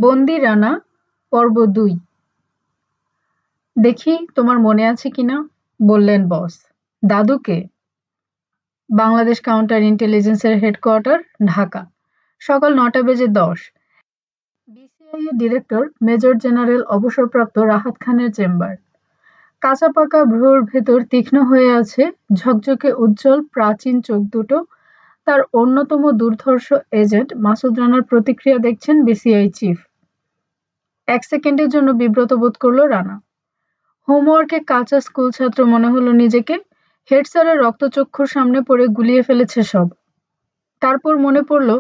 বন্দি রানা পর্ব ২। দেখি তোমার মনে আছে কিনা, বললেন বস। দাদুকে? বাংলাদেশ কাউন্টার ইন্টেলিজেন্সের হেডকোয়ার্টার, ঢাকা, সকাল ৯:১০। বিসিআই এর ডিরেক্টর মেজর জেনারেল অবসরপ্রাপ্ত রাহাত খানের চেম্বার। কাঁচা পাকা ভ্রুর ভেতর তীক্ষ্ণ হয়ে আছে ঝকঝকে উজ্জ্বল প্রাচীন চোখ দুটো। তার অন্যতম দুর্ধর্ষ এজেন্ট মাসুদ রানার প্রতিক্রিয়া দেখছেন বিসিআই চিফ। এক সেকেন্ডের জন্য বিব্রত বোধ করল রানা। হোমওয়ার্কে কাঁচা স্কুল ছাত্র মনে হলো নিজেকে। হেড স্যারের রক্তচক্ষুর সামনে পড়ে গুলিয়ে ফেলেছে সব। তারপর মনে পড়ল,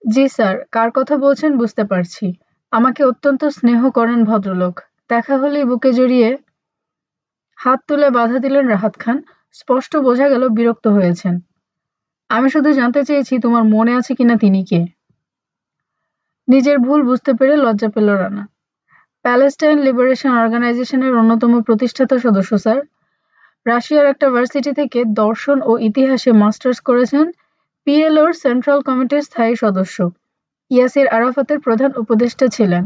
জি স্যার, কার কথা বলছেন বুঝতে পারছি। আমাকে অত্যন্ত স্নেহ করেন ভদ্রলোক। দেখা হলেই বুকে জড়িয়ে। হাত তুলে বাধা দিলেন রাহাত খান। স্পষ্ট বোঝা গেল বিরক্ত হয়েছেন। আমি শুধু জানতে চেয়েছি তোমার মনে আছে কিনা তিনি কে। নিজের ভুল বুঝতে পেরে লজ্জা পেল রানা। প্যালেস্টাইন লিবারেশন অর্গানাইজেশনের অন্যতম প্রতিষ্ঠাতা সদস্য স্যার। রাশিয়ার একটা ভার্সিটি থেকে দর্শন ও ইতিহাসে মাস্টার্স করেছেন। পিএলওর সেন্ট্রাল কমিটির স্থায়ী সদস্য। ইয়াসির আরাফাতের প্রধান উপদেষ্টা ছিলেন।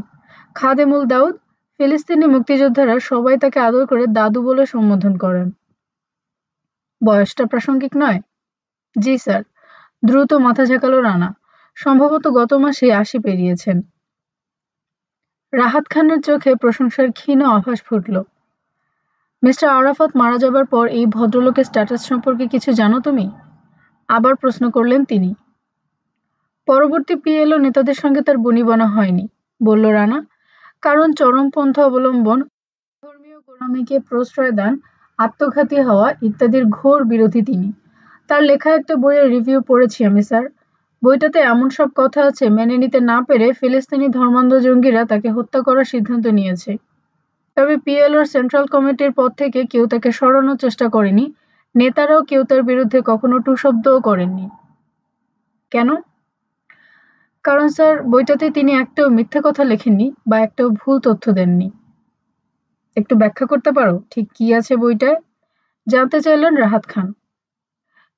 খাদেমুল দাউদ। ফিলিস্তিনি মুক্তিযোদ্ধারা সবাই তাকে আদর করে দাদু বলে সম্বোধন করেন। বয়সটা প্রাসঙ্গিক নয়? জি স্যার। দ্রুত মাথা ঝাঁকালো রানা। সম্ভবত গত মাসে ৮০ পেরিয়েছেন। রাহাত খানের চোখে প্রশংসার ক্ষীণ আভাস ফুটল। মিস্টার আরাফাত মারা যাবার পর এই ভদ্রলোকের স্ট্যাটাস সম্পর্কে কিছু জানো তুমি? আবার প্রশ্ন করলেন তিনি। পরবর্তী পিএলও নেতাদের সঙ্গে তার বনিবনা হয়নি, বলল রানা। কারণ চরমপন্থা অবলম্বন, ধর্মীয় গোঁড়ামিকে প্রশ্রয় দান, আত্মঘাতী হওয়া ইত্যাদির ঘোর বিরোধী তিনি। তার লেখা একটা বইয়ের রিভিউ পড়েছি আমি স্যার। বইটাতে এমন সব কথা আছে মেনে নিতে না পেরে ফিলিস্তিনি ধর্মান্ধ জঙ্গিরা তাকে হত্যা করার সিদ্ধান্ত নিয়েছে। তবে পিএলওর সেন্ট্রাল কমিটির পদ থেকে কেউ তাকে সরানোর চেষ্টা করেনি। নেতারাও কেউ তার বিরুদ্ধে কখনো টু শব্দও করেননি। কেন? কারণ স্যার, বইটাতে তিনি একটাও মিথ্যে কথা লেখেননি বা একটাও ভুল তথ্য দেননি। একটু ব্যাখ্যা করতে পারো ঠিক কি আছে বইটায়? জানতে চাইলেন রাহাত খান।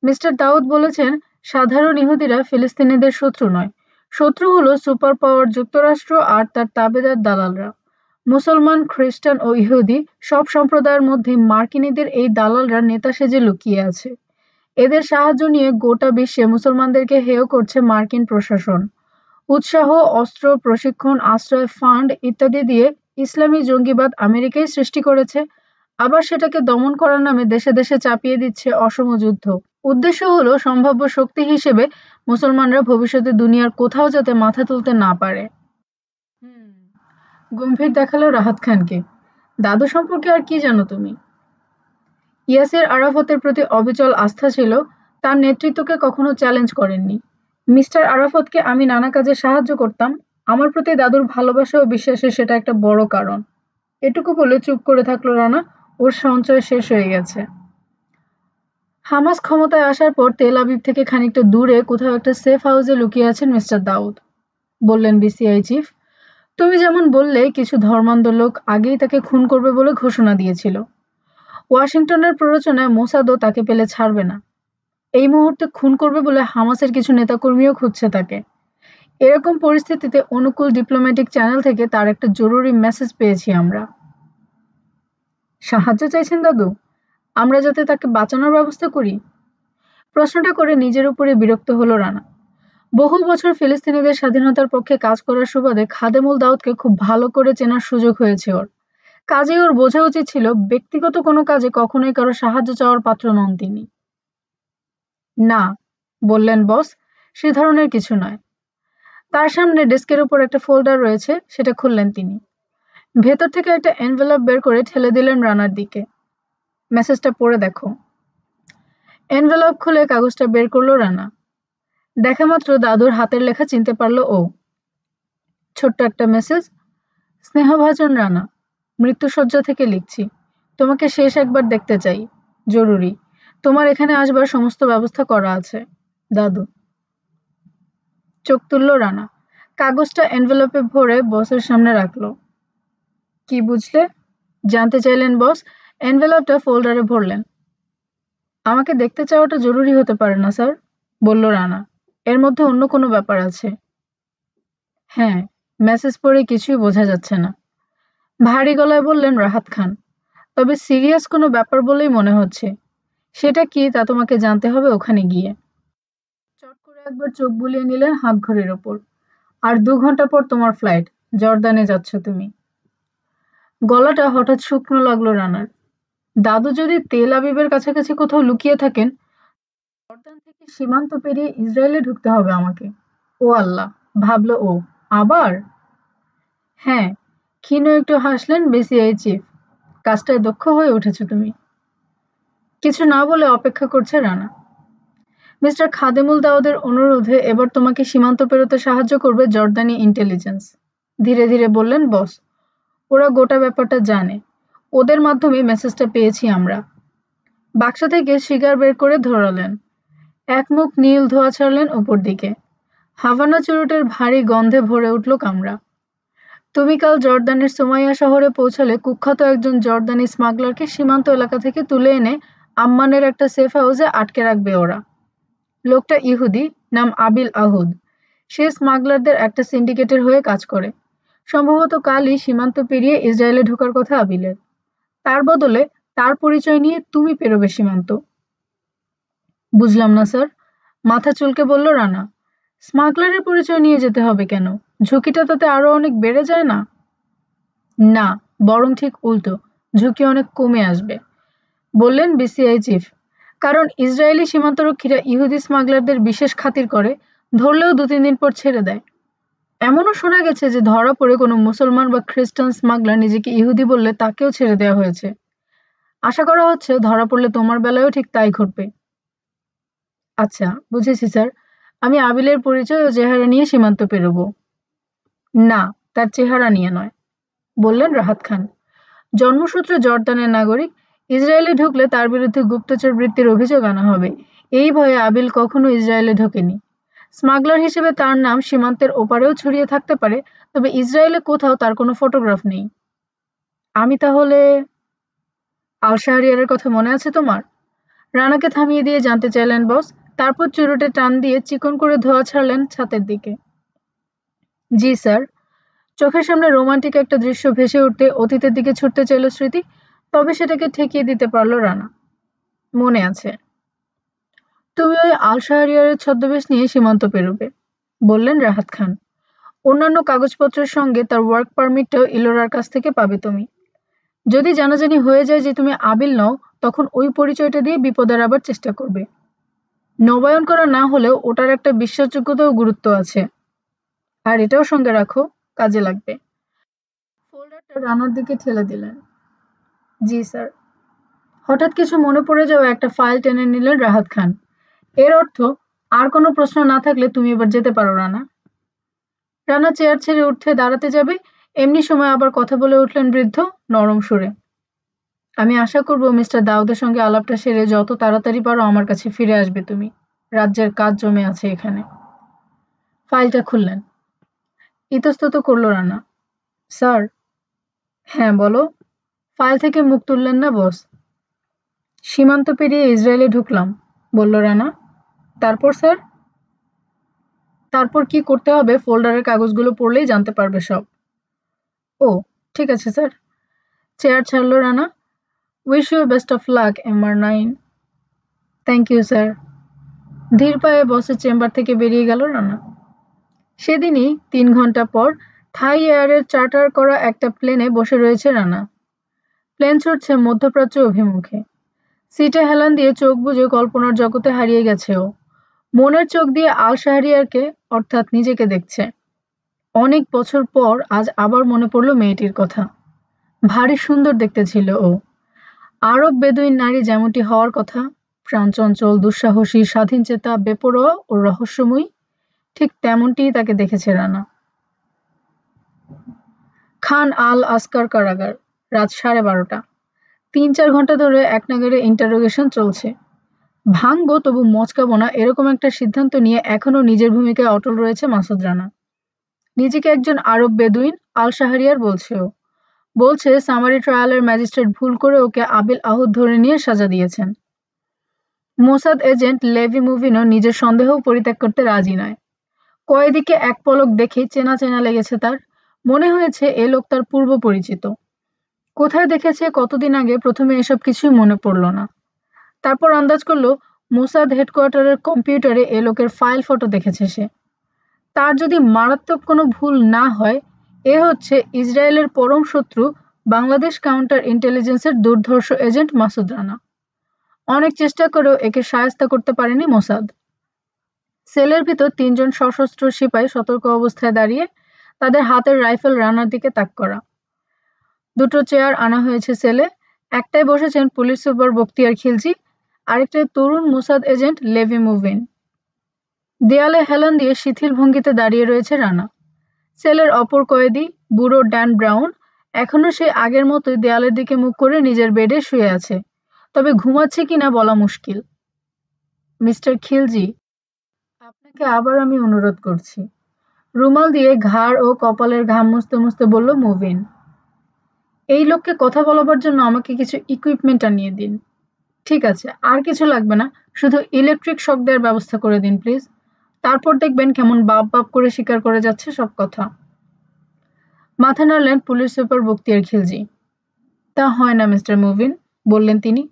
মিস্টার দাউদ বলেছেন, সাধারণ ইহুদিরা ফিলিস্তিনিদের শত্রু নয়। শত্রু হলো সুপার পাওয়ার যুক্তরাষ্ট্র আর তার তাবেদার দালালরা। মুসলমান, খ্রিস্টান ও ইহুদি সব সম্প্রদায়ের মধ্যে মার্কিনীদের এই দালালরা নেতা সেজে লুকিয়ে আছে। এদের সাহায্য নিয়ে গোটা বিশ্বে মুসলমানদেরকে হেয় করছে মার্কিন প্রশাসন। উৎসাহ, অস্ত্র, প্রশিক্ষণ, আশ্রয়, ফান্ড ইত্যাদি দিয়ে ইসলামী জঙ্গিবাদ আমেরিকাই সৃষ্টি করেছে। আবার সেটাকে দমন করার নামে দেশে দেশে চাপিয়ে দিচ্ছে অসম যুদ্ধ। উদ্দেশ্য হলো সম্ভাব্য শক্তি হিসেবে মুসলমানরা ভবিষ্যতে দুনিয়ার কোথাও যাতে মাথা তুলতে না পারে। গম্ভীর দেখালো রাহাত খানকে। দাদু সম্পর্কে আর কি জানো তুমি? ইয়াসির আরাফাতের প্রতি অবিচল আস্থা ছিল। তার নেতৃত্বকে কখনো চ্যালেঞ্জ করেননি। মিস্টার আরাফাতকে আমি নানা কাজে সাহায্য করতাম। আমার প্রতি দাদুর ভালোবাসা ও বিশ্বাসে সেটা একটা বড় কারণ। এটুকু বলে চুপ করে থাকলো রানা। ওর সঞ্চয় শেষ হয়ে গেছে। হামাস ক্ষমতায় আসার পর তেল আবিব থেকে খানিকটা দূরে কোথাও একটা সেফ হাউসে লুকিয়ে আছেন মিস্টার দাউদ, বললেন বিসিআই চিফ। তুমি যেমন বললে, কিছু ধর্মান্ধ লোক আগেই তাকে খুন করবে বলে ঘোষণা দিয়েছিল। ওয়াশিংটনের প্ররোচনায় মোসাদও তাকে পেলে ছাড়বে না। এই মুহূর্তে খুন করবে বলে হামাসের কিছু নেতাকর্মীও খুঁজছে তাকে। এরকম পরিস্থিতিতে অনুকূল ডিপ্লোম্যাটিক চ্যানেল থেকে তার একটা জরুরি মেসেজ পেয়েছি আমরা। সাহায্য চাইছেন দাদু? আমরা যাতে তাকে বাঁচানোর ব্যবস্থা করি? প্রশ্নটা করে নিজের উপরে বিরক্ত হলো রানা। বহু বছর ফিলিস্তিনিদের স্বাধীনতার পক্ষে কাজ করার সুবাদে খাদেমুল দাউদকে খুব ভালো করে চেনার সুযোগ হয়েছে ওর। কাজেই ওর বোঝা উচিত ছিল ব্যক্তিগত কোনো কাজে কখনোই কারো সাহায্য চাওয়ার পাত্র নন তিনি। না, বললেন বস, সে ধরনের কিছু নয়। তার সামনে ডেস্কের উপর একটা ফোল্ডার রয়েছে, সেটা খুললেন তিনি। ভেতর থেকে একটা এনভেলপ বের করে ঠেলে দিলেন রানার দিকে। মেসেজটা পড়ে দেখো। এনভেলপ খুলে কাগজটা বের করলো রানা। দেখা মাত্র দাদুর হাতের লেখা চিনতে পারলো ও। ছোট্ট একটা মেসেজ। স্নেহভাজন রানা, মৃত্যুশয্যা থেকে লিখছি। তোমাকে শেষ একবার দেখতে চাই, জরুরি। তোমার এখানে আসবার সমস্ত ব্যবস্থা করা আছে, দাদু। চোখ তুলল রানা। কাগজটা এনভেলপে ভরে বসের সামনে রাখলো। কি বুঝলে? জানতে চাইলেন বস। এনভেলপটা ফোল্ডারে ভরলেন। আমাকে দেখতে চাওয়াটা জরুরি হতে পারে না স্যার, বলল রানা। এর মধ্যে অন্য কোনো ব্যাপার আছে। হ্যাঁ, মেসেজ পড়ে কিছুই বোঝা যাচ্ছে না। ভারী গলায় বললেন রাহাত খান। তবে সিরিয়াস কোনো ব্যাপার বলেই মনে হচ্ছে। সেটা কি তা তোমাকে জানতে হবে ওখানে গিয়ে। চট করে একবার চোখ বুলিয়ে নিলেন হাত ঘড়ির ওপর। আর 2 ঘন্টা পর তোমার ফ্লাইট। জর্দানে যাচ্ছ তুমি। গলাটা হঠাৎ শুকনো লাগলো রানার। দাদু যদি তেল আবিবের কাছাকাছি কোথাও লুকিয়ে থাকেন, জর্দান থেকে সীমান্ত পেরিয়ে ইসরায়েলে ঢুকতে হবে আমাকে। ও আল্লাহ, ভাবল ও। আবার? হ্যাঁ। ক্ষীণ একটু হাসলেন বিসিআই চিফ। কাজটায় দক্ষ হয়ে উঠেছো তুমি। কিছু না বলে অপেক্ষা করছে রানা। মিস্টার খাদেমুল দাউদের অনুরোধে এবার তোমাকে সীমান্ত পেরোতে সাহায্য করবে জর্দানি ইন্টেলিজেন্স। ধীরে ধীরে বললেন বস। ওরা গোটা ব্যাপারটা জানে। ওদের মাধ্যমে মেসেজটা পেয়েছি আমরা। বাক্স থেকে সিগার বের করে ধরালেন। এক মুখ নীল ধোঁয়া ছাড়লেন উপর দিকে। হাভানা চুরুটের ভারী গন্ধে ভরে উঠল কামরা। তুমি কাল জর্দানের সুমাইয়া শহরে পৌঁছালে কুখ্যাত একজন জর্দানি স্মাগলারকে সীমান্ত এলাকা থেকে তুলে এনে আম্মানের একটা সেফ হাউসে আটকে রাখবে ওরা। লোকটা ইহুদি, নাম আবিল আহুদ। সে স্মাগলারদের একটা সিন্ডিকেটের হয়ে কাজ করে। সম্ভবত কালই সীমান্ত পেরিয়ে ইসরায়েলে ঢোকার কথা আবিলের। তার বদলে তার পরিচয় নিয়ে তুমি পেরোবে সীমান্ত। বুঝলাম না স্যার। মাথা চুলকে বলল রানা। স্মাগলারের পরিচয় নিয়ে যেতে হবে কেন? ঝুঁকিটা তাতে আরো অনেক বেড়ে যায় না? না, বরং ঠিক উল্টো। ঝুঁকি অনেক কমে আসবে, বললেন বিসিআই চিফ। কারণ ইসরায়েলি সীমান্তরক্ষীরা ইহুদি স্মাগলারদের বিশেষ খাতির করে, ধরলেও 2-3 দিন পর ছেড়ে দেয়। এমনও শোনা গেছে যে ধরা পড়ে কোনো মুসলমান বা খ্রিস্টান স্মাগলার নিজেকে ইহুদি বললে তাকেও ছেড়ে দেওয়া হয়েছে। আশা করা হচ্ছে ধরা পড়লে তোমার বেলায়ও ঠিক তাই ঘটবে। আচ্ছা, বুঝেছি স্যার। আমি আবিলের পরিচয় ও চেহারা নিয়ে সীমান্ত পেরোবো। না, তার চেহারা নিয়ে নয়, বললেন রাহাত খান। জন্মসূত্রে জর্দানের নাগরিক। ইসরায়েলে ঢুকলে তার বিরুদ্ধে গুপ্তচর বৃত্তির অভিযোগ আনা হবে। এই ভয়ে আবিল কখনো ইসরায়েলে ঢোকেনি। স্মাগলার হিসেবে তার নাম সীমান্তের ওপারেও ছড়িয়ে থাকতে পারে, তবে ইসরায়েলে কোথাও তার কোনো ফটোগ্রাফ নেই। আমি তাহলে? আল শাহরিয়ারের কথা মনে আছে তোমার? রানাকে থামিয়ে দিয়ে জানতে চাইলেন বস। তারপর চুরুটে টান দিয়ে চিকন করে ধোঁয়া ছাড়লেন ছাতের দিকে। জি স্যার। চোখের সামনে রোমান্টিক একটা দৃশ্য ভেসে উঠতে অতীতের দিকে ছুটতে চাইল স্মৃতি, তবে সেটাকে ঠেকিয়ে দিতে পারল রানা। মনে আছে। তুমি ওই আল শাহরিয়ারের ছদ্মবেশ নিয়ে সীমান্ত পেরোবে, বললেন রাহাত খান। অন্যান্য কাগজপত্রের সঙ্গে তার ওয়ার্ক পারমিটটাও ইলোরার কাছ থেকে পাবে তুমি। যদি জানাজানি হয়ে যায় যে তুমি আবিল নও, তখন ওই পরিচয়টা দিয়ে বিপদ এড়াবার চেষ্টা করবে। নবায়ন করা না হলেও ওটার একটা বিশ্বাসযোগ্যতা ও গুরুত্ব আছে। আর এটাও সঙ্গে রাখো, কাজে লাগবে। ফোল্ডারটা রানার দিকে ঠেলে দিলেন। জি স্যার। হঠাৎ কিছু মনে পড়ে যাওয়া একটা ফাইল টেনে নিলেন রাহাত খান। এর অর্থ, আর কোনো প্রশ্ন না থাকলে তুমি এবার যেতে পারো রানা। রানা চেয়ার ছেড়ে উঠতে দাঁড়াতে যাবে, এমনি সময় আবার কথা বলে উঠলেন বৃদ্ধ নরম সুরে। আমি আশা করব মিস্টার দাউদের সঙ্গে আলাপটা সেরে যত তাড়াতাড়ি পারো আমার কাছে ফিরে আসবে তুমি। রাজ্যের কাজ জমে আছে এখানে। ফাইলটা খুললেন। ইতস্তত করল রানা। স্যার। হ্যাঁ বলো। ফাইল থেকে মুখ তুললেন না বস। সীমান্ত পেরিয়ে ইসরায়েলে ঢুকলাম, বলল রানা। তারপর স্যার? তারপর কি করতে হবে ফোল্ডারের কাগজগুলো পড়লেই জানতে পারবে সব। ও, ঠিক আছে স্যার। চেয়ার ছাড়ল Rana. Wish you best of luck MR9। Thank you sir. ধীর পায়ে বসের চেম্বার থেকে বেরিয়ে গেল রানা। সেদিনই 3 ঘন্টা পর থাই এয়ারের চার্টার করা একটা প্লেনে বসে রয়েছে রানা। প্লেন ছুটছে মধ্যপ্রাচ্য অভিমুখে। সিটে হেলান দিয়ে চোখ বুজে কল্পনার জগতে হারিয়ে গেছে ও। মনের চোখ দিয়ে আল শাহরিয়ারকে, অর্থাৎ নিজেকে দেখছে। অনেক বছর পর আজ আবার মনে পড়ল মেয়েটির কথা। ভারী সুন্দর দেখতে ছিল ও। আরব বেদুইন নারী যেমনটি হওয়ার কথা, প্রাণচঞ্চল, দুঃসাহসী, স্বাধীনচেতা, বেপরোয়া ও রহস্যময়ী, ঠিক তেমনটিই তাকে দেখেছে রানা। খান আল আসকার কারাগার, রাত 12:30। 3-4 ঘন্টা ধরে একনাগাড়ে ইন্টারোগেশন চলছে। ভাঙবো তবু মচকাবো না, এরকম একটা সিদ্ধান্ত নিয়ে এখনো নিজের ভূমিকায় অটল রয়েছে মাসুদ রানা। নিজেকে একজন আরব বেদুইন আল শাহরিয়ার বলছে ও। বলছে সামারি ট্রায়ালের ম্যাজিস্ট্রেট ভুল করে ওকে আবিল আহুদ ধরে নিয়ে সাজা দিয়েছেন। মোসাদ এজেন্ট লেভি মুভিনও নিজের সন্দেহও পরিত্যাগ করতে রাজি নয়। কয়েদিকে এক পলক দেখেই চেনা চেনা লেগেছে তার। মনে হয়েছে এ লোক তার পূর্ব পরিচিত। কোথায় দেখেছে কতদিন আগে প্রথমে এসব কিছুই মনে পড়ল না। তারপর আন্দাজ করল মোসাদ হেডকোয়ার্টারের কম্পিউটারে এ লোকের ফাইল ফটো দেখেছে সে। তার যদি মারাত্মক কোনো ভুল না হয়, এ হচ্ছে ইসরায়েলের পরম শত্রু বাংলাদেশ কাউন্টার ইন্টেলিজেন্সের দুর্ধর্ষ এজেন্ট মাসুদ রানা। অনেক চেষ্টা করেও একে শায়েস্তা করতে পারেনি মোসাদ। সেলের ভিতর ৩ জন সশস্ত্র সিপাই সতর্ক অবস্থায় দাঁড়িয়ে, তাদের হাতের রাইফেল রানার দিকে তাক করা। ২টো চেয়ার আনা হয়েছে সেলে। একটায় বসেছেন পুলিশ সুপার বখতিয়ার খিলজি, আরেকটায় তরুণ মোসাদ এজেন্ট লেভি মুভিন। দেয়ালে হেলান দিয়ে শিথিল ভঙ্গিতে দাঁড়িয়ে রয়েছে রানা। সেলের অপর কয়েদি বুড়ো ড্যান ব্রাউন এখনো সেই আগের মতোই দেয়ালের দিকে মুখ করে নিজের বেডে শুয়ে আছে, তবে ঘুমাচ্ছে কিনা বলা মুশকিল। মিস্টার খিলজি, আপনাকে আবার আমি অনুরোধ করছি, রুমাল দিয়ে ঘাড় ও কপালের ঘাম মুছতে মুছতে বলল মুভিন। এই লোককে কথা বলবার জন্য আমাকে কিছু ইকুইপমেন্ট আনিয়ে দিন। ঠিক আছে, আর কিছু লাগবে না, শুধু ইলেকট্রিক শক দেওয়ার ব্যবস্থা করে দিন প্লিজ। তারপর দেখবেন কেমন বাপ বাপ করে স্বীকার করে যাচ্ছে সব কথা। মাথা নাড়লেন পুলিশ সুপার বখতিয়ার খিলজি। তা হয় না মিস্টার মুভিন, বললেন তিনি।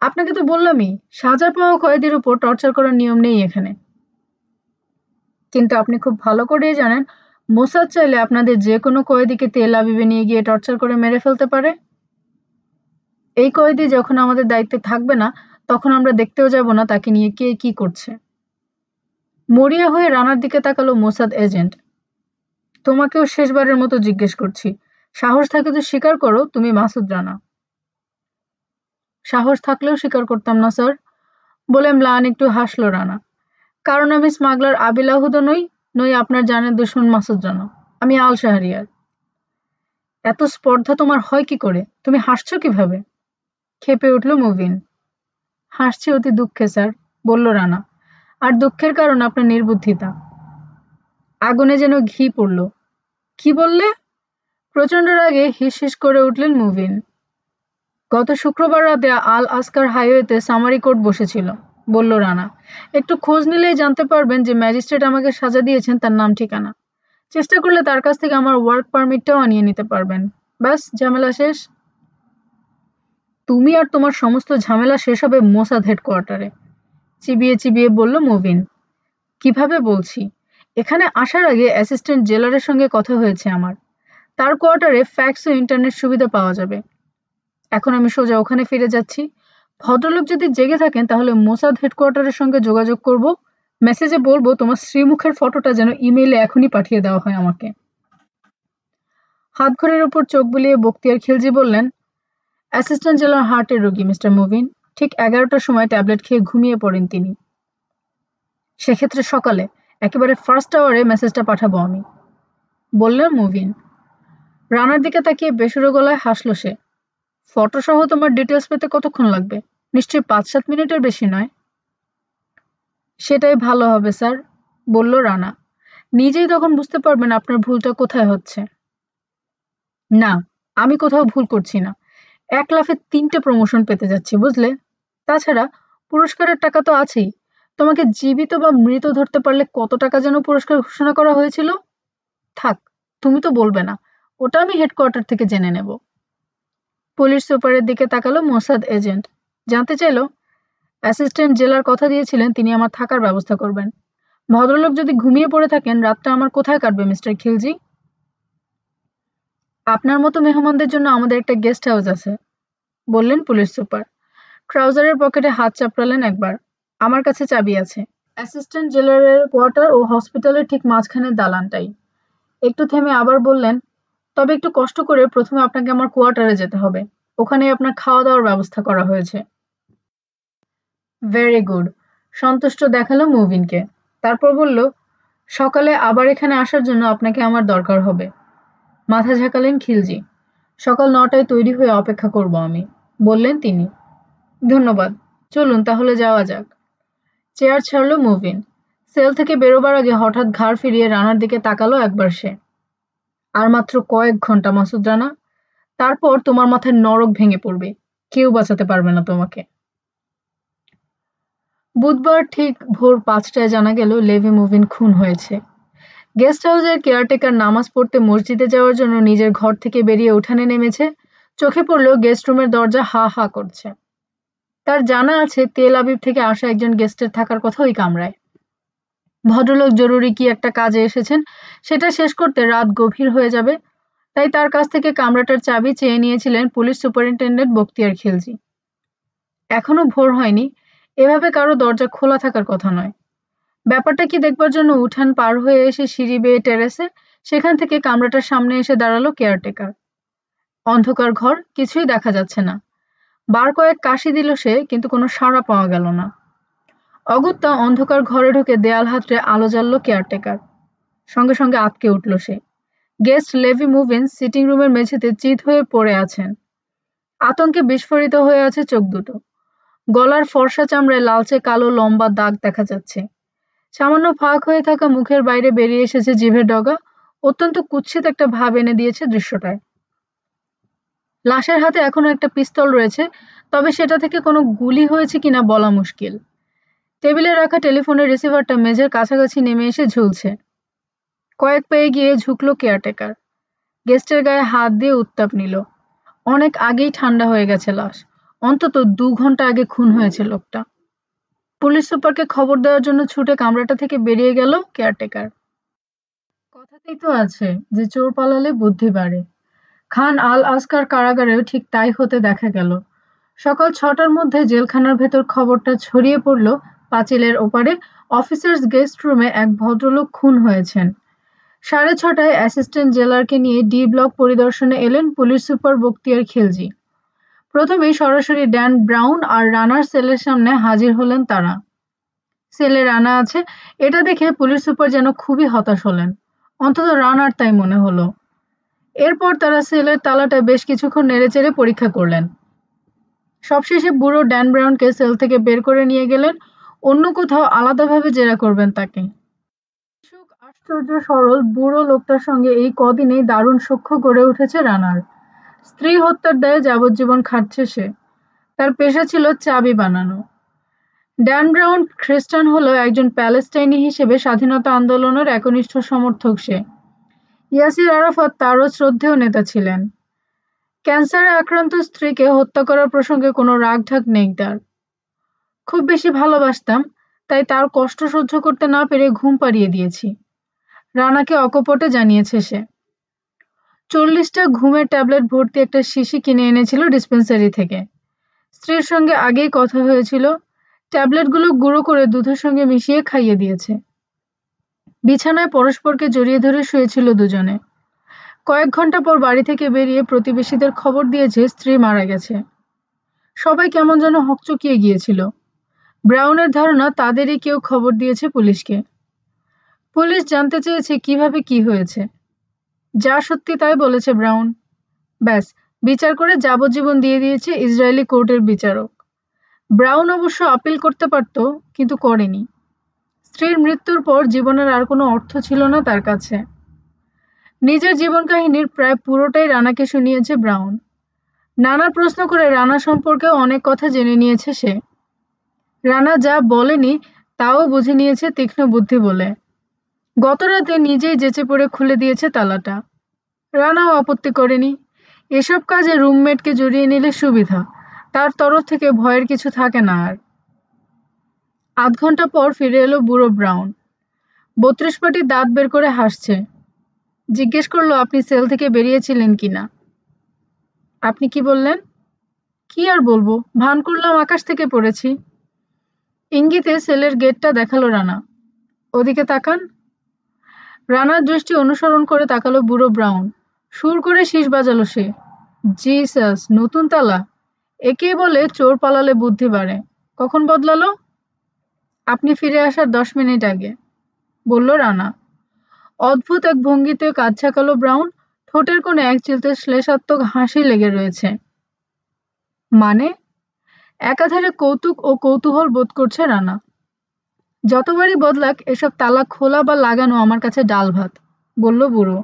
আপনাকে তো বললামই, সাজা পাওয়া কয়েদির উপর টর্চার করার নিয়ম নেই এখানে। কিন্তু আপনি খুব ভালো করেই জানেন মোসাদ চাইলে আপনাদের যে কোনো কয়েদিকে তেল আবিবে নিয়ে গিয়ে টর্চার করে মেরে ফেলতে পারে। এই কয়েদি যখন আমাদের দায়িত্বে থাকবে না, তখন আমরা দেখতেও যাব না তাকে নিয়ে কে কি করছে। মরিয়া হয়ে রানার দিকে তাকালো মোসাদ এজেন্ট। তোমাকেও শেষবারের মতো জিজ্ঞেস করছি, সাহস থাকে তো স্বীকার করো তুমি মাসুদ রানা। সাহস থাকলেও স্বীকার করতাম না স্যার, বলে ম্লান একটু হাসল রানা। কারণ আমি স্মাগলার আবিল আহুদও নই, নই আপনার জানের দুশমন মাসুদ রানা। আমি আল শাহরিয়ার। এত স্পর্ধা তোমার হয় কি করে? তুমি হাসছো কিভাবে? ক্ষেপে উঠল মুভিন। হাসছি অতি দুঃখে স্যার, বলল রানা। আর দুঃখের কারণ আপনার নির্বুদ্ধিতা। আগুনে যেন ঘি পড়ল। কি বললে? প্রচন্ড রাগে হিস হিস করে উঠলেন মুভিন। গত শুক্রবার রাতে আল আসকার হাইওয়েতে সামারি কোর্ট বসেছিল, বলল রানা। একটু খোঁজ নিলেই জানতে পারবেন যে ম্যাজিস্ট্রেট আমাকে সাজা দিয়েছেন তার নাম ঠিকানা। চেষ্টা করলে তার কাছ থেকে আমার ওয়ার্ক পারমিটটাও আনিয়ে নিতে পারবেন। ব্যাস, ঝামেলা শেষ। তুমি আর তোমার সমস্ত ঝামেলা শেষ হবে মোসাদ হেডকোয়ার্টারে, চিবিয়ে চিবিয়ে বলল মুভিন। কিভাবে বলছি? এখানে আসার আগে অ্যাসিস্ট্যান্ট জেলারের সঙ্গে কথা হয়েছে আমার। তার কোয়ার্টারে ফ্যাক্স ও ইন্টারনেট সুবিধা পাওয়া যাবে। এখন আমি সোজা ওখানে ফিরে যাচ্ছি। ভদ্রলোক যদি জেগে থাকেন তাহলে মোসাদ হেডকোয়ার্টারের সঙ্গে যোগাযোগ করব, মেসেজে বলবো তোমার শ্রীমুখের ফটোটা যেন ইমেইলে এখনই পাঠিয়ে দেওয়া হয় আমাকে। হাতঘড়ির উপর চোখ বুলিয়ে বখতিয়ার খিলজি বললেন, অ্যাসিস্ট্যান্ট জেলার হার্টের রোগী মিস্টার মুভিন। ঠিক 11টার সময় ট্যাবলেট খেয়ে ঘুমিয়ে পড়েন তিনি। সেক্ষেত্রে সকালে একেবারে ফার্স্ট আওয়ারে মেসেজটা পাঠাবো আমি, বললেন মুভিন। রানার দিকে তাকিয়ে বেসুরো গলায় হাসল সে। ফটো সহ তোমার ডিটেলস পেতে কতক্ষণ লাগবে? নিশ্চয়ই ৫-৭ মিনিটের বেশি নয়। সেটাই ভালো হবে স্যার, বলল রানা। নিজেই তখন বুঝতে পারবেন আপনার ভুলটা কোথায় হচ্ছে। না, আমি কোথাও ভুল করছি না। এক লাফে ৩টে প্রমোশন পেতে যাচ্ছি, বুঝলে? তাছাড়া পুরস্কারের টাকা তো আছেই। তোমাকে জীবিত বা মৃত ধরতে পারলে কত টাকা যেন পুরস্কার ঘোষণা করা হয়েছিল? থাক, তুমি তো বলবে না, ওটা আমি হেডকোয়ার্টার থেকে জেনে নেব। পুলিশ সুপারের দিকে তাকালো মোসাদ এজেন্ট। জানতে চাইল, অ্যাসিস্ট্যান্ট জেলার কথা দিয়েছিলেন তিনি আমার থাকার ব্যবস্থা করবেন। ভদ্রলোক যদি ঘুমিয়ে পড়ে থাকেন, রাতটা আমার কোথায় কাটবে মিস্টার খিলজি? আপনার মতো মেহমানদের জন্য আমাদের একটা গেস্ট হাউস আছে, বললেন পুলিশ সুপার। ট্রাউজারের পকেটে হাত চাপড়ালেন একবার। আমার কাছে চাবি আছে। অ্যাসিস্ট্যান্ট জেলারের কোয়ার্টার ও হসপিটালের ঠিক মাঝখানের দালানটাই। একটু থেমে আবার বললেন, তবে একটু কষ্ট করে প্রথমে আপনাকে আমার কোয়ার্টারে যেতে হবে। ওখানেই আপনার খাওয়া দাওয়ার ব্যবস্থা করা হয়েছে। ভেরি গুড, সন্তুষ্ট দেখালো মুভিনকে। তারপর বলল, সকালে আবার এখানে আসার জন্য আপনাকে আমার দরকার হবে। মাথা ঝাঁকালেন খিলজি। সকাল ৯টায় তৈরি হয়ে অপেক্ষা করব আমি, বললেন তিনি। ধন্যবাদ, চলুন তাহলে যাওয়া যাক। চেয়ার ছাড়ল মুভিন। সেল থেকে বেরোবার আগে হঠাৎ ঘাড় ফিরিয়ে রানার দিকে তাকালো একবার সে। আর মাত্র কয়েক ঘন্টা মাসুদ রানা, তারপর তোমার মাথায় নরক ভেঙে পড়বে। কেউ বাঁচাতে পারবে না তোমাকে। বুধবার ঠিক ভোর ৫টায় জানা গেল লেভি মুভিন খুন হয়েছে। গেস্ট হাউসের কেয়ারটেকার নামাজ পড়তে মসজিদে যাওয়ার জন্য নিজের ঘর থেকে বেরিয়ে উঠানে নেমেছে। চোখে পড়ল গেস্ট রুমের দরজা হা হা করছে। তার জানা আছে তেল আবিব থেকে আসা একজন গেস্টের থাকার কথা ওই কামরায়। ভদ্রলোক জরুরি কি একটা কাজে এসেছেন, সেটা শেষ করতে রাত গভীর হয়ে যাবে, তাই তার কাছ থেকে কামরাটার চাবি চেয়ে নিয়েছিলেন পুলিশ সুপারিনটেন্ডেন্ট বখতিয়ার খিলজি। এখনো ভোর হয়নি, এভাবে কারো দরজা খোলা থাকার কথা নয়। ব্যাপারটা কি দেখবার জন্য উঠান পার হয়ে এসে সিঁড়ি বেয়ে টেরেসে, সেখান থেকে কামরাটার সামনে এসে দাঁড়ালো কেয়ারটেকার। অন্ধকার ঘর, কিছুই দেখা যাচ্ছে না। বার কয়েক কাশি দিল সে, কিন্তু কোনো সাড়া পাওয়া গেল না। অগত্যা অন্ধকার ঘরে ঢুকে দেয়াল হাতড়ে আলো জ্বালল কেয়ারটেকার। সঙ্গে সঙ্গে আঁতকে উঠল সে। গেস্ট লেভি মুভিন সিটিং রুমের মেঝেতে চিত হয়ে পড়ে আছেন। আতঙ্কে বিস্ফোরিত হয়ে আছে চোখ দুটো। গলার ফর্সা চামড়ায় লালচে কালো লম্বা দাগ দেখা যাচ্ছে। সামান্য ফাঁক হয়ে থাকা মুখের বাইরে বেরিয়ে এসেছে জিভের ডগা। অত্যন্ত কুৎসিত একটা ভাব এনে দিয়েছে দৃশ্যটায়। লাশের হাতে এখনো একটা পিস্তল রয়েছে, তবে সেটা থেকে কোনো গুলি হয়েছে কিনা বলা মুশকিল। টেবিলে রাখা টেলিফোনের রিসিভারটা মেঝের কাছাকাছি নেমে এসে ঝুলছে। কয়েক পায়ে গিয়ে ঝুঁকলো কেয়ারটেকার। গেস্টের গায়ে হাত দিয়ে উত্তাপ নিল। অনেক আগেই ঠান্ডা হয়ে গেছে লাশ। অন্তত 2 ঘন্টা আগে খুন হয়েছে লোকটা। পুলিশ সুপারকে খবর দেওয়ার জন্য ছুটে কামরাটা থেকে বেরিয়ে গেল কেয়ারটেকার। কথাতেই তো আছে যে চোর পালালে বুদ্ধি বাড়ে। খান আল আসকার কারাগারেও ঠিক তাই হতে দেখা গেল। সকাল 6টার মধ্যে জেলখানার ভেতর খবরটা ছড়িয়ে পড়ল পাঁচিলের ওপারে অফিসার্স গেস্ট রুমে এক ভদ্রলোক খুন হয়েছেন। 6:30টায় অ্যাসিস্ট্যান্ট জেলারকে নিয়ে ডি ব্লক পরিদর্শনে এলেন পুলিশ সুপার বখতিয়ার খিলজি। প্রথমেই সরাসরি ড্যান ব্রাউন আর রানার সেলের সামনে হাজির হলেন তারা। সেলে রানা আছে, এটা দেখে পুলিশ সুপার যেন খুবই হতাশ হলেন। অন্তত রানার তাই মনে হলো। এরপর তারা সেলের তালাটা বেশ কিছুক্ষণ নেড়েচেড়ে পরীক্ষা করলেন। সবশেষে বুড়ো ড্যান ব্রাউনকে সেল থেকে বের করে নিয়ে গেলেন। অন্য কোথাও আলাদাভাবে জেরা করবেন তাকে। আশ্চর্য সরল বুড়ো লোকটার সঙ্গে এই কদিনেই দারুণ সখ্য গড়ে উঠেছে রানার। স্ত্রী হত্যার দায়ে যাবজ্জীবন খাটছে সে। তার পেশা ছিল চাবি বানানো। ড্যান ব্রাউন খ্রিস্টান হলেও একজন প্যালেস্টাইনি হিসেবে স্বাধীনতা আন্দোলনের একনিষ্ঠ সমর্থক সে। ইয়াসির আরাফাত তারও শ্রদ্ধেয় নেতা ছিলেন। ক্যান্সারে আক্রান্ত স্ত্রীকে হত্যা করার প্রসঙ্গে কোনো রাগঢাক নেই তার। খুব বেশি ভালোবাসতাম, তাই তার কষ্ট সহ্য করতে না পেরে ঘুম পাড়িয়ে দিয়েছি, রানাকে অকপটে জানিয়েছে সে। 40টা ঘুমের ট্যাবলেট ভর্তি একটা শিশি কিনে এনেছিল ডিসপেন্সারি থেকে। স্ত্রীর সঙ্গে আগেই কথা হয়েছিল, ট্যাবলেটগুলো গুঁড়ো করে দুধের সঙ্গে মিশিয়ে খাইয়ে দিয়েছে। বিছানায় পরস্পরকে জড়িয়ে ধরে শুয়েছিল দুজনে। কয়েক ঘন্টা পর বাড়ি থেকে বেরিয়ে প্রতিবেশীদের খবর দিয়েছে স্ত্রী মারা গেছে। সবাই কেমন যেন হকচকিয়ে গিয়েছিল। ব্রাউনের ধারণা তাদেরই কেউ খবর দিয়েছে পুলিশকে। পুলিশ জানতে চেয়েছে কিভাবে কি হয়েছে। যা সত্যি তাই বলেছে ব্রাউন। ব্যাস, বিচার করে যাবজ্জীবন দিয়ে দিয়েছে ইসরায়েলি কোর্টের বিচারক। ব্রাউন অবশ্য আপিল করতে পারত, কিন্তু করেনি। স্ত্রীর মৃত্যুর পর জীবনের আর কোনো অর্থ ছিল না তার কাছে। নিজের জীবন কাহিনীর প্রায় পুরোটাই রানাকে শুনিয়েছে ব্রাউন। নানা প্রশ্ন করে রানা সম্পর্কেও অনেক কথা জেনে নিয়েছে সে। রানা যা বলেনি তাও বুঝে নিয়েছে তীক্ষ্ণ বুদ্ধি বলে। গতরাতে নিজেই যেচে পড়ে খুলে দিয়েছে তালাটা। রানাও আপত্তি করেনি। এসব কাজে রুমমেটকে জড়িয়ে নিলে সুবিধা, তার তরফ থেকে ভয়ের কিছু থাকে না আর। আধ ঘন্টা পর ফিরে এলো বুড়ো ব্রাউন। 32 পাটি দাঁত বের করে হাসছে। জিজ্ঞেস করলো আপনি সেল থেকে বেরিয়েছিলেন কিনা। আপনি কি বললেন? কি আর বলবো, ভান করলাম আকাশ থেকে পড়েছি। ইঙ্গিতে সেলের গেটটা দেখালো রানা। ওদিকে তাকান। রানার দৃষ্টি অনুসরণ করে তাকালো বুড়ো ব্রাউন। সুর করে শীষ বাজালো সে। জিসাস, নতুন তালা! একেই বলে চোর পালালে বুদ্ধি বাড়ে। কখন বদলালো? আপনি ফিরে আসার 10 মিনিট আগে, বলল রানা। অদ্ভুত এক ভঙ্গিতে কাঁধ ঝাঁকালো ব্রাউন। ঠোঁটের কোণে এক চিলতে শ্লেষাত্মক হাসি লেগে রয়েছে। মানে? একাধারে কৌতুক ও কৌতূহল বোধ করছে রানা। যতবারই বদলাক এসব তালা খোলা বা লাগানো আমার কাছে ডাল ভাত, বলল বুড়ো।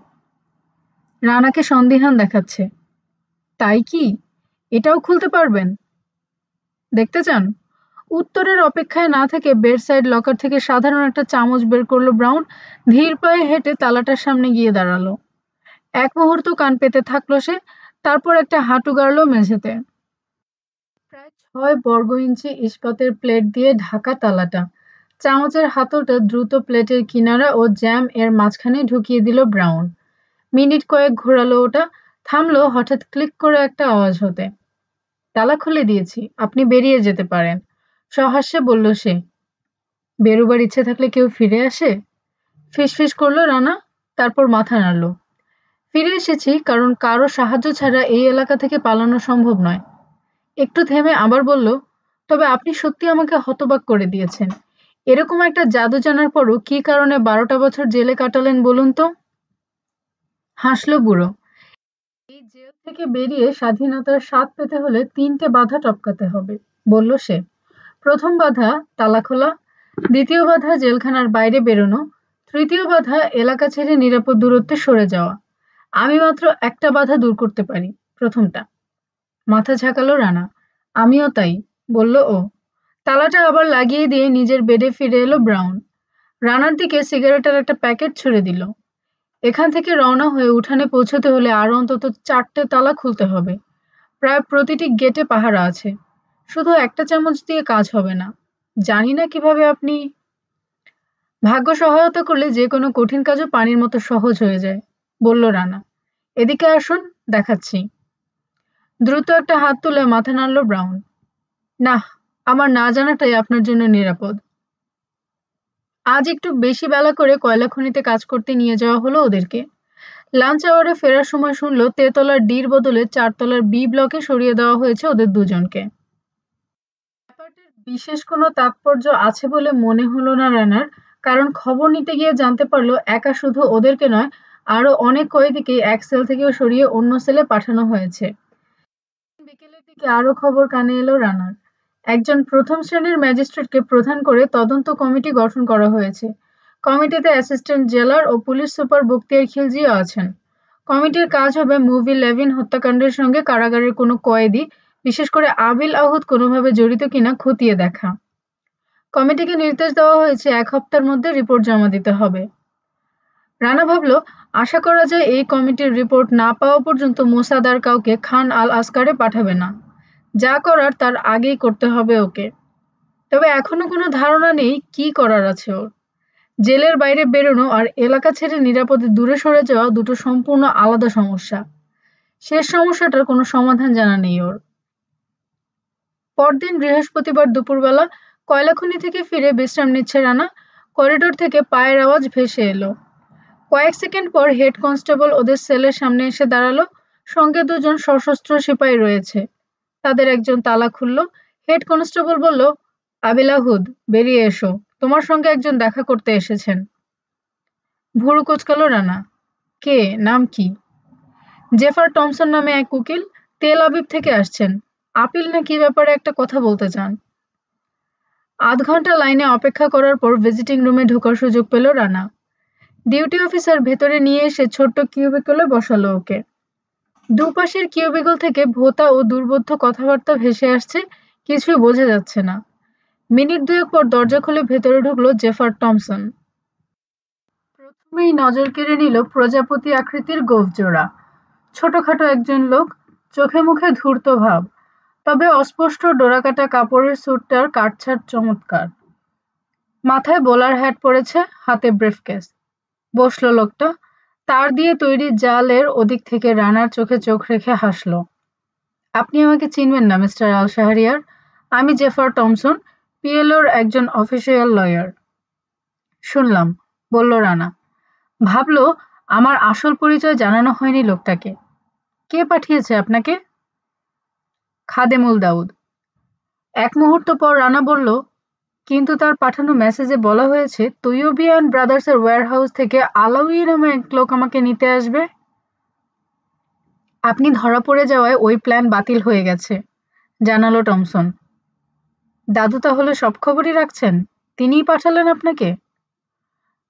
রানাকে সন্দিহান দেখাচ্ছে। তাই কি? এটাও খুলতে পারবেন? দেখতে চান? উত্তরের অপেক্ষায় না থেকে বেডসাইড লকার থেকে সাধারণ একটা চামচ বের করলো ব্রাউন। ধীর পায়ে হেঁটে তালাটার সামনে গিয়ে দাঁড়ালো। এক মুহূর্ত কান পেতে থাকলো সে, তারপর একটা হাঁটু গাড়ল মেঝেতে। প্রায় ৬ বর্গ ইঞ্চি ইস্পাতের প্লেট দিয়ে ঢাকা তালাটা। চামচের হাতলটা দ্রুত প্লেটের কিনারা ও জ্যাম এর মাঝখানে ঢুকিয়ে দিল ব্রাউন। মিনিট কয়েক ঘোরালো ওটা, থামলো হঠাৎ ক্লিক করে একটা আওয়াজ হতে। তালা খুলে দিয়েছি, আপনি বেরিয়ে যেতে পারেন, সহাস্যে বলল সে। বেরোবার ইচ্ছে থাকলে কেউ ফিরে আসে? ফিসফিস করলো রানা, তারপর মাথা নাড়ল। ফিরে এসেছি কারণ কারো সাহায্য ছাড়া এই এলাকা থেকে পালানো সম্ভব নয়। একটু থেমে আবার বলল, তবে আপনি সত্যি আমাকে হতবাক করে দিয়েছেন। এরকম একটা জাদু জানার পরও কি কারণে ১২টা বছর জেলে কাটালেন বলুন তো? হাসল বুড়ো। এই জেল থেকে বেরিয়ে স্বাধীনতার স্বাদ পেতে হলে ৩টে বাধা টপকাতে হবে, বলল সে। প্রথম বাধা তালা খোলা, দ্বিতীয় বাধা জেলখানার বাইরে বেরোনো, তৃতীয় বাধা এলাকা ছেড়ে নিরাপদ দূরত্বে সরে যাওয়া। আমি মাত্র একটা বাধা দূর করতে পারি, প্রথমটা। মাথা ঝাঁকালো রানা। আমিও তাই, বলল ও। তালাটা আবার লাগিয়ে দিয়ে নিজের বেডে ফিরে এলো ব্রাউন। রানার দিকে সিগারেটের একটা প্যাকেট ছুড়ে দিল। এখান থেকে রওনা হয়ে উঠানে পৌঁছতে হলে আরো অন্তত 4টে তালা খুলতে হবে। প্রায় প্রতিটি গেটে পাহারা আছে। শুধু একটা চামচ দিয়ে কাজ হবে না। জানি না কিভাবে আপনি। ভাগ্য সহায়তা করলে যে কোনো কঠিন কাজও পানির মতো সহজ হয়ে যায়, বলল রানা। এদিকে আসুন, দেখাচ্ছি। দ্রুত একটা হাত তুলে মাথা নাড়ল ব্রাউন। না, আমার না জানাটাই আপনার জন্য নিরাপদ। আজ একটু বেশি বেলা করে কয়লা খনিতে কাজ করতে নিয়ে যাওয়া হলো ওদেরকে। লাঞ্চ আওয়ারে ফেরার সময় শুনল তেতলার ডির বদলে 4তলার বি ব্লকে সরিয়ে দেওয়া হয়েছে ওদের দুজনকে। ব্যাপারটার বিশেষ কোনো তাৎপর্য আছে বলে মনে হলো না রানার, কারণ খবর নিতে গিয়ে জানতে পারলো একা শুধু ওদেরকে নয়, আরো অনেক কয়েদিকে এক সেল থেকেও সরিয়ে অন্য সেলে পাঠানো হয়েছে। বিকেলের দিকে আরো খবর কানে এলো রানার। একজন প্রথম শ্রেণীর ম্যাজিস্ট্রেটকে প্রধান করে তদন্ত কমিটি গঠন করা হয়েছে। কমিটিতে অ্যাসিস্ট্যান্ট জেলার ও পুলিশ সুপার বখতিয়ার খিলজিও আছেন। কমিটির কাজ হবে মুভি লেভিন হত্যাকাণ্ডের সঙ্গে কারাগারের কোনো কয়েদি, বিশেষ করে আবিল আহুদ কোনোভাবে জড়িত কিনা খতিয়ে দেখা। কমিটিকে নির্দেশ দেওয়া হয়েছে 1 হপ্তার মধ্যে রিপোর্ট জমা দিতে হবে। রানা ভাবল, আশা করা যায় এই কমিটির রিপোর্ট না পাওয়া পর্যন্ত মোসাদ আর কাউকে খান আল আসকারে পাঠাবে না। যা করার তার আগেই করতে হবে ওকে। তবে এখনো কোনো ধারণা নেই কি করার আছে ওর। জেলের বাইরে বেরোনো আর এলাকা ছেড়ে নিরাপদে দূরে সরে যাওয়া দুটো সম্পূর্ণ আলাদা সমস্যা। শেষ সমস্যাটার কোনো সমাধান জানা নেই ওর। পরদিন বৃহস্পতিবার দুপুরবেলা কয়লা খনি থেকে ফিরে বিশ্রাম নিচ্ছে রানা। করিডোর থেকে পায়ের আওয়াজ ভেসে এলো। কয়েক সেকেন্ড পর হেড কনস্টেবল ওদের সেলের সামনে এসে দাঁড়ালো। সঙ্গে দুজন সশস্ত্র সিপাহী রয়েছে। তাদের একজন তালা খুলল। হেড কনস্টেবল বলল, আবিল আহুদ, বেরিয়ে এসো, তোমার সঙ্গে একজন দেখা করতে এসেছেন। ভুরু কোঁচকালো রানা। কে, নাম কি? জেফার টমসন নামে এক উকিল, তেল আবিব থেকে আসছেন। আপিল না কি ব্যাপারে একটা কথা বলতে চান। আধ ঘন্টা লাইনে অপেক্ষা করার পর ভিজিটিং রুমে ঢোকার সুযোগ পেল রানা। ডিউটি অফিসার ভেতরে নিয়ে এসে ছোট্ট কিউবিকলে বসালো ওকে। দুপাশের কিউবিকল থেকে ভোঁতা ও দুর্বোধ্য কথাবার্তা ভেসে আসছে, কিছুই বোঝা যাচ্ছে না। মিনিট 2 পর দরজা খুলে ভেতরে ঢুকলো জেফার টমসন। প্রথমেই নজর কেড়ে নিল প্রজাপতি আকৃতির গোঁফজোড়া। ছোটখাটো একজন লোক, চোখে মুখে ধূর্ত ভাব, তবে অস্পষ্ট ডোরাকাটা কাপড়ের স্যুটটার কাটছাঁট চমৎকার। মাথায় বোলার হ্যাট পরেছে, হাতে ব্রিফকেস। বসলো লোকটা। তার দিয়ে তৈরি জালের ওদিক থেকে রানার চোখে চোখ রেখে হাসল। আপনি আমাকে চিনবেন না মিস্টার আল শাহরিয়ার, আমি জেফার টমসন, পিএলওর একজন অফিসিয়াল লয়ার। শুনলাম, বলল রানা। ভাবল আমার আসল পরিচয় জানানো হয়নি লোকটাকে। কে পাঠিয়েছে আপনাকে? খাদেমুল দাউদ। এক মুহূর্ত পর রানা বলল, কিন্তু তার পাঠানো মেসেজে বলা হয়েছে তৈয়বিয়ান ব্রাদার্সের ওয়্যারহাউস থেকে আলাউই নামে এক লোক আমাকে নিতে আসবে। আপনি ধরা পড়ে যাওয়ায় ওই প্ল্যান বাতিল হয়ে গেছে, জানালো টমসন। দাদু তাহলে সব খবরই রাখছেন? তিনিই পাঠালেন আপনাকে?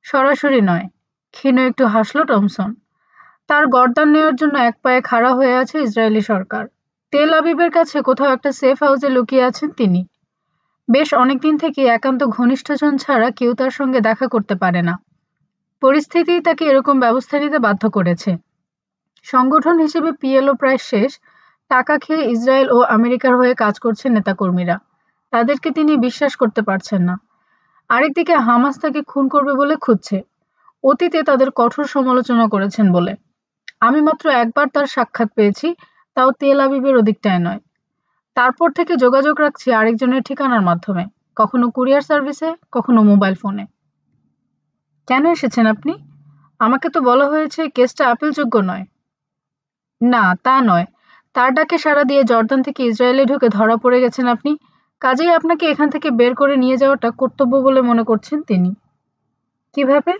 সরাসরি নয়, ক্ষীণ একটু হাসল টমসন। তার গর্দান নেওয়ার জন্য এক পায়ে খাড়া হয়ে আছে ইসরায়েলি সরকার। তেল আবিবের কাছে কোথাও একটা সেফ হাউসে লুকিয়ে আছেন তিনি। বেশ অনেকদিন থেকে একান্ত ঘনিষ্ঠজন ছাড়া কেউ তার সঙ্গে দেখা করতে পারে না। পরিস্থিতিই তাকে এরকম ব্যবস্থা নিতে বাধ্য করেছে। সংগঠন হিসেবে পিএলও প্রায় শেষ। টাকা খেয়ে ইসরায়েল ও আমেরিকার হয়ে কাজ করছেন নেতাকর্মীরা। তাদেরকে তিনি বিশ্বাস করতে পারছেন না। আরেকদিকে হামাস তাকে খুন করবে বলে খুঁজছে। অতীতে তাদের কঠোর সমালোচনা করেছেন বলে। আমি মাত্র একবার তার সাক্ষাৎ পেয়েছি, তাও তেল আবিবের ওদিকটায় নয়। তারপর থেকে যোগাযোগ রাখছি আরেকজনের ঠিকানার মাধ্যমে, কখনো কুরিয়ার সার্ভিসে, কখনো মোবাইল ফোনে। কেন এসেছেন আপনি? আমাকে তো বলা হয়েছে কেসটা আপিলযোগ্য নয়। না, তা নয়। তার ডাকে সাড়া দিয়ে জর্দান থেকে ইসরায়েলে ঢুকে ধরা পড়ে গেছেন আপনি। কাজেই আপনাকে এখান থেকে বের করে নিয়ে যাওয়াটা কর্তব্য বলে মনে করছেন তিনি। কিভাবে?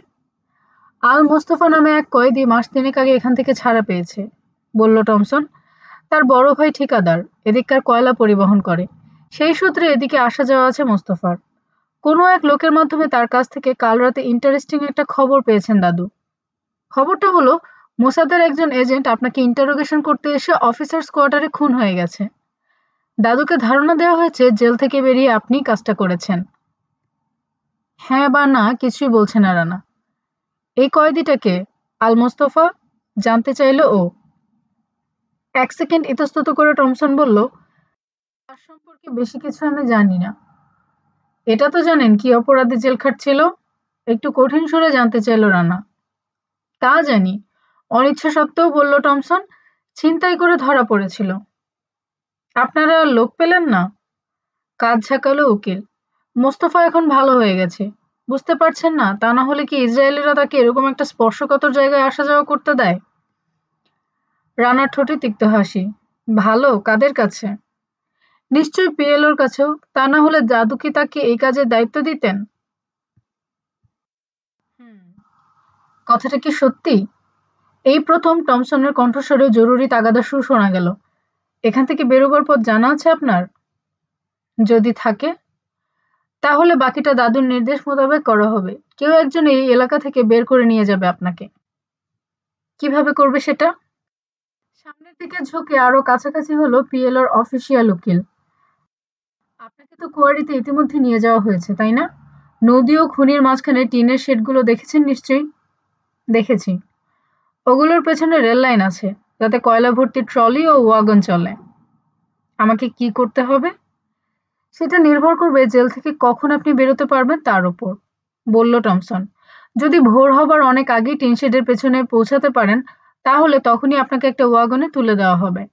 আল মোস্তফা নামে এক কয়েদি মাস তিনেক আগে এখান থেকে ছাড়া পেয়েছে, বলল টমসন। তার বড় ভাই ঠিকাদার, এদিককার কয়লা পরিবহন করে। সেই সূত্রে এদিকে আসা যাওয়া আছে মোস্তফার। কোনো এক লোকের মাধ্যমে তার কাছ থেকে কাল রাতে ইন্টারেস্টিং একটা খবর পেয়েছেন দাদু। খবরটা হলো, মোসাদের একজন এজেন্ট আপনাকে ইন্টারোগেশন করতে এসে অফিসার্স কোয়ার্টারে খুন হয়ে গেছে। দাদুকে ধারণা দেওয়া হয়েছে জেল থেকে বেরিয়ে আপনিই কাজটা করেছেন। হ্যাঁ বা না কিছুই বলছে না রানা। এই কয়েদিটাকে আল মোস্তফা, জানতে চাইল ও। এক সেকেন্ড ইতস্তত করে টমসন বলল, তার সম্পর্কে বেশি কিছু আমি জানি না। এটা তো জানেন কি অপরাধে জেল খাটছিল? একটু কঠিন সুরে জানতে চাইল রানা। তা জানি, অনিচ্ছা সত্ত্বেও বলল টমসন। ছিনতাই করে ধরা পড়েছিল। আপনারা লোক পেলেন না? কাজ ঝাঁকালো উকিল। মোস্তফা এখন ভালো হয়ে গেছে। বুঝতে পারছেন না, তা না হলে কি ইসরায়েলিরা তাকে এরকম একটা স্পর্শকাতর জায়গায় আসা যাওয়া করতে দেয়? রানার ঠোঁটে তিক্ত হাসি। ভালো, কাদের কাছে? নিশ্চয়ই পিএলওর কাছেও। তা না হলে দাদু কি তাকে এই কাজের দায়িত্ব দিতেন? হুম, কথাটা কি সত্যি? এই প্রথম টমসনের কণ্ঠস্বরে জরুরি তাগাদা সুর শোনা গেল। এখান থেকে বেরোবার পথ জানা আছে আপনার? যদি থাকে, তাহলে বাকিটা দাদুর নির্দেশ মোতাবেক করা হবে। কেউ একজন এই এলাকা থেকে বের করে নিয়ে যাবে আপনাকে। কিভাবে করবে সেটা? সামনের দিকে ঝুঁকে আরো কাছাকাছি হলো পিএলওর অফিসিয়াল উকিল। আপনাকে তো কুয়ারিতে ইতিমধ্যে নিয়ে যাওয়া হয়েছে, তাই না? নদী ও খনির মাঝখানে টিনের শেডগুলো দেখেছেন নিশ্চয়ই। দেখেছি। ওগুলোর পেছনে রেল লাইন আছে, যাতে কয়লা ভর্তি ট্রলি ও ওয়াগন চলে। আমাকে কি করতে হবে? সেটা নির্ভর করবে জেল থেকে কখন আপনি বেরোতে পারবেন তার উপর, বলল টমসন। যদি ভোর হবার অনেক আগেই টিন শেডের পেছনে পৌঁছাতে পারেন, তাহলে তখনই আপনাকে একটা ওয়াগনে তুলে দেওয়া হবে।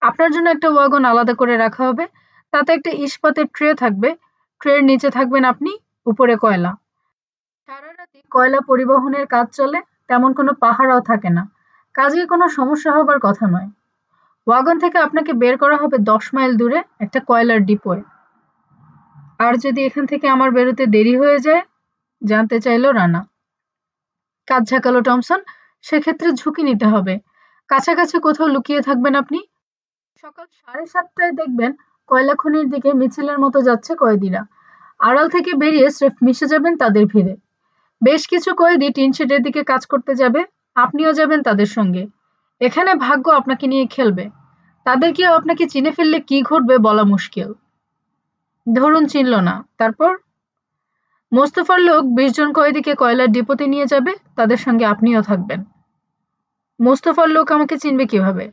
আপনার জন্য একটা ওয়াগন আলাদা করে রাখা হবে। তাতে একটা ইস্পাতের ট্রে থাকবে। ট্রের নিচে থাকবেন আপনি, উপরে কয়লা। সারা রাতে কয়লা পরিবহনের কাজ চলে, তেমন কোনো পাহারাও থাকে না। কাজেই কোনো সমস্যা হবার কথা নয়। ওয়াগন থেকে আপনাকে বের করা হবে 10 মাইল দূরে একটা কয়লার ডিপোয়। আর যদি এখান থেকে আমার বেরোতে দেরি হয়ে যায়? জানতে চাইল রানা। কাজ ঝাঁকালো টমসন। সেক্ষেত্রে ঝুঁকি নিতে হবে। কাছাকাছি কোথাও লুকিয়ে থাকবেন আপনি। সকাল 7:30টায় দেখবেন কয়লা খনির দিকে মিছিলের মতো যাচ্ছে কয়েদিরা। আড়াল থেকে বেরিয়ে স্রেফ মিশে যাবেন তাদের ভিড়ে। বেশ কিছু কয়েদি টিনশেডের দিকে কাজ করতে যাবে। আপনিও যাবেন তাদের সঙ্গে। এখানে ভাগ্য আপনাকে নিয়ে খেলবে। তাদের কেউ আপনাকে চিনে ফেললে কি ঘটবে বলা মুশকিল। ধরুন চিনল না, তারপর? মোস্তফার লোক 20 জন কয়েদিকে কয়লার ডিপোতে নিয়ে যাবে, তাদের সঙ্গে আপনিও থাকবেন। মোস্তফার লোক আমাকে চিনবে কিভাবে?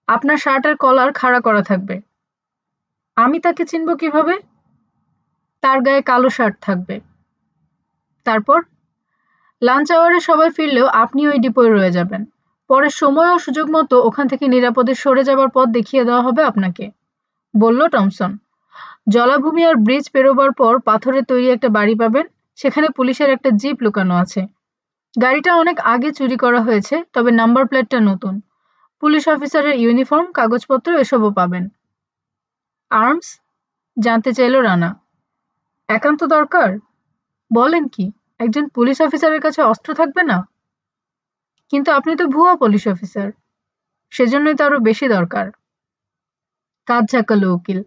আপনার শার্ট আর কলার খাড়া করা থাকবে। আমি তাকে চিনব কিভাবে? তার গায়ে কালো শার্ট থাকবে। তারপর? লাঞ্চ আওয়ারে সবাই ফিরলেও আপনি ওই ডিপোয় রয়ে যাবেন। পরে সময় ও সুযোগ মতো ওখান থেকে নিরাপদে সরে যাবার পথ দেখিয়ে দেওয়া হবে আপনাকে, বলল টমসন। জলাভূমি আর ব্রিজ পেরোবার পর পাথরের তৈরি একটা বাড়ি পাবেন। সেখানে পুলিশের একটা জিপ লুকানো আছে। গাড়িটা অনেক আগে চুরি করা হয়েছে, তবে নাম্বার প্লেটটা নতুন। পুলিশ অফিসারের ইউনিফর্ম, কাগজপত্র এসবও পাবেন। আর্মস? জানতে চাইল রানা। একান্ত দরকার? বলেন কি, একজন পুলিশ অফিসারের কাছে অস্ত্র থাকবে না? কিন্তু আপনি তো ভুয়া পুলিশ অফিসার। সেজন্যই তো আরো বেশি দরকার। কাজ ঝাঁকালো উকিল।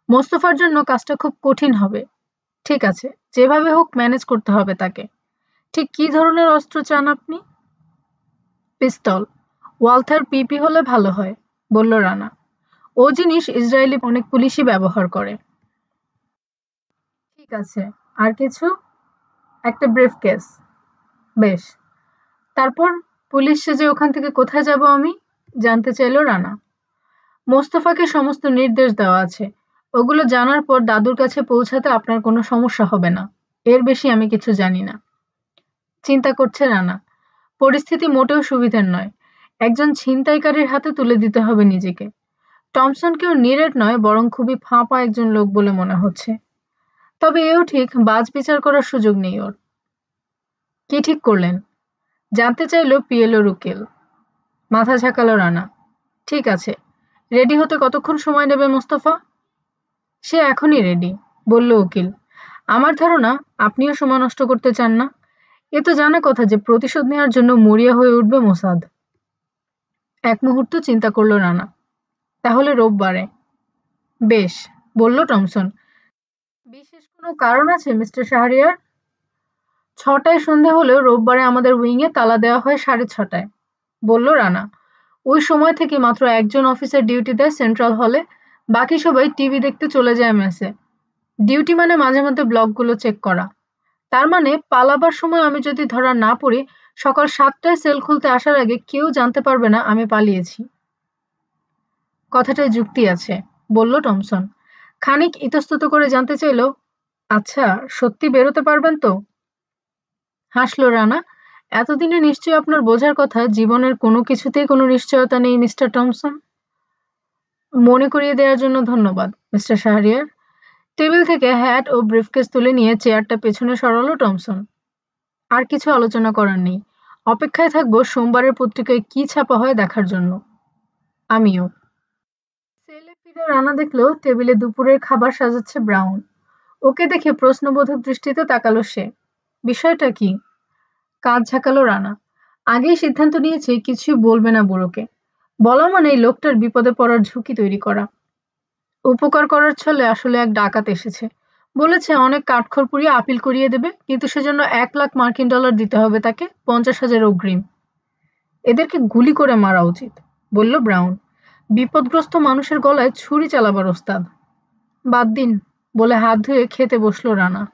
মোস্তফার জন্য কাজটা খুব কঠিন হবে। ঠিক আছে, যেভাবে হোক ম্যানেজ করতে হবে তাকে। ঠিক কি ধরনের অস্ত্র চান আপনি? পিস্তল। ওয়ালথার পিপি হলে ভালো হয়, বলল রানা। ও জিনিস ইসরায়েলি অনেক পুলিশই ব্যবহার করে। ঠিক আছে, আর কিছু? একটা ব্রিফকেস। বেশ। তারপর পুলিশ সেজে ওখান থেকে কোথায় যাব আমি? জানতে চাইল রানা। মোস্তফাকে সমস্ত নির্দেশ দেওয়া আছে। ওগুলো জানার পর দাদুর কাছে পৌঁছাতে আপনার কোনো সমস্যা হবে না। এর বেশি আমি কিছু জানি না। চিন্তা করছে রানা। পরিস্থিতি মোটেও সুবিধার নয়। একজন ছিনতাইকারীর হাতে তুলে দিতে হবে নিজেকে। টমসনকেও নিরেট নয়, বরং খুবই ফাঁপা একজন লোক বলে মনে হচ্ছে। তবে এও ঠিক, বাজ-বিচার করার সুযোগ নেই ওর। কি ঠিক করলেন? জানতে চাইল পিএলওর উকিল। মাথা ঝাঁকালো রানা। ঠিক আছে। রেডি হতে কতক্ষণ সময় নেবে মোস্তফা? সে এখনই রেডি, বলল উকিল। আমার ধারণা আপনিও সময় নষ্ট করতে চান না। এ তো জানা কথা যে প্রতিশোধ নেওয়ার জন্য মরিয়া হয়ে উঠবে মোসাদ। এক মুহূর্ত চিন্তা করল রানা। তাহলে রোববারে। বেশ, বলল টমসন। বিশেষ কোনো কারণ আছে মিস্টার শাহরিয়ার? ৬টায় সন্ধে হলেও রোববারে আমাদের উইংয়ে তালা দেওয়া হয় ৬:৩০, বলল রানা। ওই সময় থেকে মাত্র একজন অফিসার ডিউটি দেয় সেন্ট্রাল হলে, বাকি সবাই টিভি দেখতে চলে যায় মেসে। ডিউটি মানে মাঝে মধ্যে ব্লকগুলো চেক করা। তার মানে পালাবার সময় আমি যদি ধরা না পড়ি, সকাল ৭টায় সেল খুলতে আসার আগে কেউ জানতে পারবে না আমি পালিয়েছি। কথাটায় যুক্তি আছে, বলল টমসন। খানিক ইতস্তত করে জানতে চাইল, আচ্ছা, সত্যি বেরোতে পারবেন তো? হাসল রানা। এতদিনে নিশ্চয়ই আপনার বোঝার কথা জীবনের কোনো কিছুতেই কোনো নিশ্চয়তা নেই মিস্টার টমসন। মনে করিয়ে দেওয়ার জন্য ধন্যবাদ মিস্টার শাহরিয়ার। টেবিল থেকে হ্যাট ও ব্রিফকেস তুলে নিয়ে চেয়ারটা পেছনে সরালো টমসন। আর কিছু আলোচনা করার নেই। অপেক্ষায় থাকবো সোমবারের পত্রিকায় কি ছাপা হয় দেখার জন্য। আমিও। সেলে ফিরে রানা দেখলো টেবিলে দুপুরের খাবার সাজাচ্ছে ব্রাউন। ওকে দেখে প্রশ্নবোধক দৃষ্টিতে তাকালো সে। বিষয়টা কি? কাঁধ ঝাঁকালো রানা। আগেই সিদ্ধান্ত নিয়েছে কিছুই বলবে না বুড়োকে। বলা মানে এই লোকটার বিপদে পড়ার ঝুঁকি তৈরি করা। উপকার করার ছলে আসলে এক ডাকাত এসেছে। বলেছে অনেক কাঠখড় পুড়িয়ে আপিল করিয়ে দেবে, কিন্তু সেজন্য $1,00,000 দিতে হবে তাকে, 50,000 অগ্রিম। এদেরকে গুলি করে মারা উচিত, বলল ব্রাউন। বিপদগ্রস্ত মানুষের গলায় ছুরি চালাবার ওস্তাদ। বাদ দিন, বলে হাত ধুয়ে খেতে বসল রানা।